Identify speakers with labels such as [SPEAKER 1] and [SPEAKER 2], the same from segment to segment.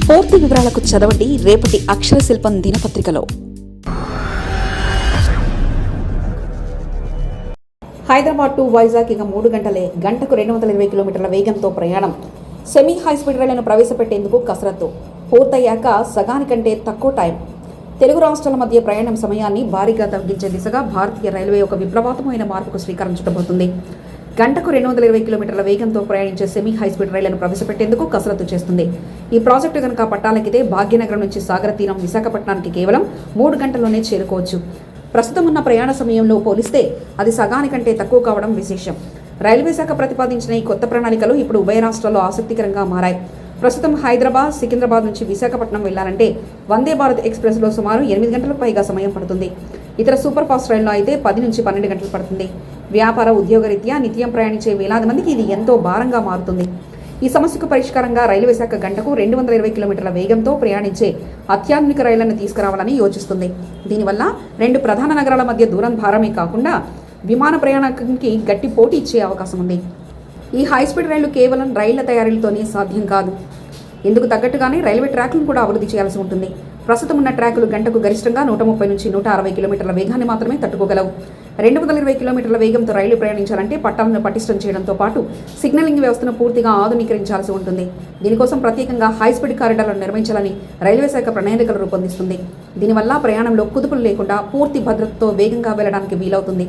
[SPEAKER 1] పూర్తి వివరాలకు చదవండి రేపటి అక్షర శిల్పం దినపత్రికలో. హైదరాబాద్ టు వైజాగ్ ఇక 3 గంటలే. గంటకు 220 కిలోమీటర్ల వేగంతో ప్రయాణం. సెమీ హైస్పీడ్ రైళ్లను ప్రవేశపెట్టేందుకు కసరత్తు. పూర్తయ్యాక సగానికంటే తక్కువ టైం. తెలుగు రాష్ట్రాల మధ్య ప్రయాణం సమయాన్ని భారీగా తగ్గించే దిశగా భారతీయ రైల్వే ఒక విప్లవాత్మకమైన మార్పుకు శ్రీకారం చుట్టబోతుంది. గంటకు 220 కిలోమీటర్ల వేగంతో ప్రయాణించే సెమీ హైస్పీడ్ రైళ్లను ప్రవేశపెట్టేందుకు కసరత్తు చేస్తుంది. ఈ ప్రాజెక్టు కనుక పట్టాలెక్కితే భాగ్యనగరం నుంచి సాగర తీరం విశాఖపట్నానికి కేవలం 3 గంటల్లోనే చేరుకోవచ్చు. ప్రస్తుతం ఉన్న ప్రయాణ సమయంలో పోలిస్తే అది సగానికంటే తక్కువ కావడం విశేషం. రైల్వే శాఖ ప్రతిపాదించిన ఈ కొత్త ప్రణాళికలు ఇప్పుడు ఉభయ రాష్ట్రాల్లో ఆసక్తికరంగా మారాయి. ప్రస్తుతం హైదరాబాద్, సికింద్రాబాద్ నుంచి విశాఖపట్నం వెళ్లాలంటే వందే భారత్ ఎక్స్ప్రెస్లో సుమారు 8 గంటలకు పైగా సమయం పడుతుంది. ఇతర సూపర్ ఫాస్ట్ రైల్లో అయితే 10 నుంచి 12 గంటలు పడుతుంది. వ్యాపార, ఉద్యోగరీత్యా నిత్యం ప్రయాణించే వేలాది మందికి ఇది ఎంతో భారంగా మారుతుంది. ఈ సమస్యకు పరిష్కారంగా రైల్వే శాఖ గంటకు 220 కిలోమీటర్ల వేగంతో ప్రయాణించే అత్యాధునిక రైళ్లను తీసుకురావాలని యోచిస్తుంది. దీనివల్ల 2 ప్రధాన నగరాల మధ్య దూరం భారమే కాకుండా విమాన ప్రయాణానికి గట్టి పోటీ ఇచ్చే అవకాశం ఉంది. ఈ హైస్పీడ్ రైళ్లు కేవలం రైళ్ల తయారీలతోనే సాధ్యం కాదు. ఇందుకు తగ్గట్టుగానే రైల్వే ట్రాక్లను కూడా అభివృద్ధి చేయాల్సి ఉంటుంది. ప్రస్తుతం ఉన్న ట్రాకులు గంటకు గరిష్టంగా 130 నుంచి 160 కిలోమీటర్ల వేగాన్ని మాత్రమే తట్టుకోగలవు. 220 కిలోమీటర్ల వేగంతో రైళ్లు ప్రయాణించాలంటే పట్టాలను పటిష్టం చేయడంతో పాటు సిగ్నలింగ్ వ్యవస్థను పూర్తిగా ఆధునీకరించాల్సి ఉంటుంది. దీనికోసం ప్రత్యేకంగా హైస్పీడ్ కారిడార్లను నిర్మించాలని రైల్వే శాఖ ప్రణాళికలు రూపొందిస్తుంది. దీనివల్ల ప్రయాణంలో కుదుపులు లేకుండా పూర్తి భద్రతతో వేగంగా వెళ్లడానికి వీలవుతుంది.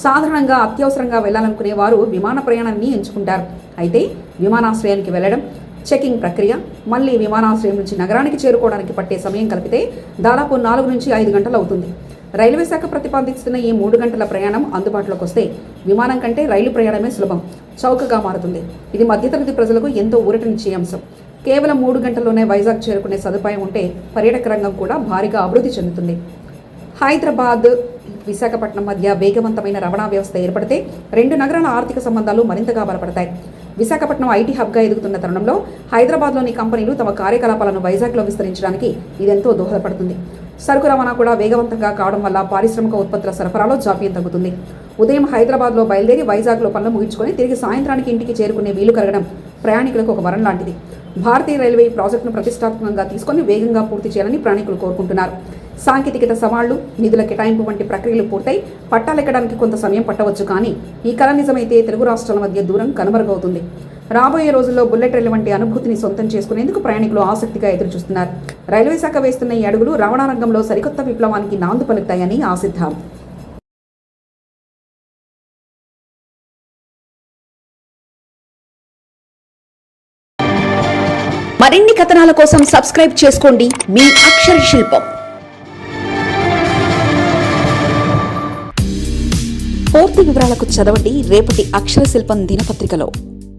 [SPEAKER 1] సాధారణంగా అత్యవసరంగా వెళ్లాలనుకునే వారు విమాన ప్రయాణాన్ని ఎంచుకుంటారు. అయితే విమానాశ్రయానికి వెళ్లడం, చెకింగ్ ప్రక్రియ, మళ్లీ విమానాశ్రయం నుంచి నగరానికి చేరుకోవడానికి పట్టే సమయం కలిపితే దాదాపు 4 నుంచి 5 గంటలు అవుతుంది. రైల్వే శాఖ ప్రతిపాదిస్తున్న ఈ 3 గంటల ప్రయాణం అందుబాటులోకి వస్తే విమానం కంటే రైలు ప్రయాణమే సులభం, చౌకగా మారుతుంది. ఇది మధ్యతరగతి ప్రజలకు ఎంతో ఊరటనిచ్చే అంశం. కేవలం 3 గంటల్లోనే వైజాగ్ చేరుకునే సదుపాయం ఉంటే పర్యాటక రంగం కూడా భారీగా అభివృద్ధి చెందుతుంది. హైదరాబాద్, విశాఖపట్నం మధ్య వేగవంతమైన రవాణా వ్యవస్థ ఏర్పడితే 2 నగరాల ఆర్థిక సంబంధాలు మరింతగా బలపడతాయి. విశాఖపట్నం ఐటీ హబ్గా ఎదుగుతున్న తరుణంలో హైదరాబాద్లోని కంపెనీలు తమ కార్యకలాపాలను వైజాగ్లో విస్తరించడానికి ఇదెంతో దోహదపడుతుంది. సరుకు రవాణా కూడా వేగవంతంగా కావడం వల్ల పారిశ్రామిక ఉత్పత్తుల సరఫరాలో జాప్యం తగ్గుతుంది. ఉదయం హైదరాబాద్లో బయలుదేరి వైజాగ్లో పనులు ముగించుకొని తిరిగి సాయంత్రానికి ఇంటికి చేరుకునే వీలు కలగడం ప్రయాణికులకు ఒక వరం లాంటిది. భారతీయ రైల్వే ఈ ప్రాజెక్టును ప్రతిష్టాత్మకంగా తీసుకొని వేగంగా పూర్తి చేయాలని ప్రయాణికులు కోరుకుంటున్నారు. సాంకేతికత సవాళ్లు, నిధుల కేటాయింపు వంటి ప్రక్రియలు పూర్తయి పట్టాలెక్కడానికి కొంత సమయం పట్టవచ్చు. కానీ ఈ కళ నిజమైతే తెలుగు రాష్ట్రాల మధ్య దూరం కనుమరుగవుతుంది. రాబోయే రోజుల్లో బుల్లెట్ రైలు వంటి అనుభూతిని సొంతం చేసుకునేందుకు ప్రయాణికులు ఆసక్తిగా ఎదురుచూస్తున్నారు. రైల్వే శాఖ వేస్తున్న ఈ అడుగులు రవాణా రంగంలో సరికొత్త విప్లవానికి నాంది పలుకుతాయని ఆశిద్దాం. మరిన్ని కథనాల కోసం సబ్స్క్రైబ్ చేసుకోండి మీ అక్షర శిల్పం. పూర్తి వివరాలకు చదవండి రేపటి అక్షర శిల్పం దినపత్రికలో.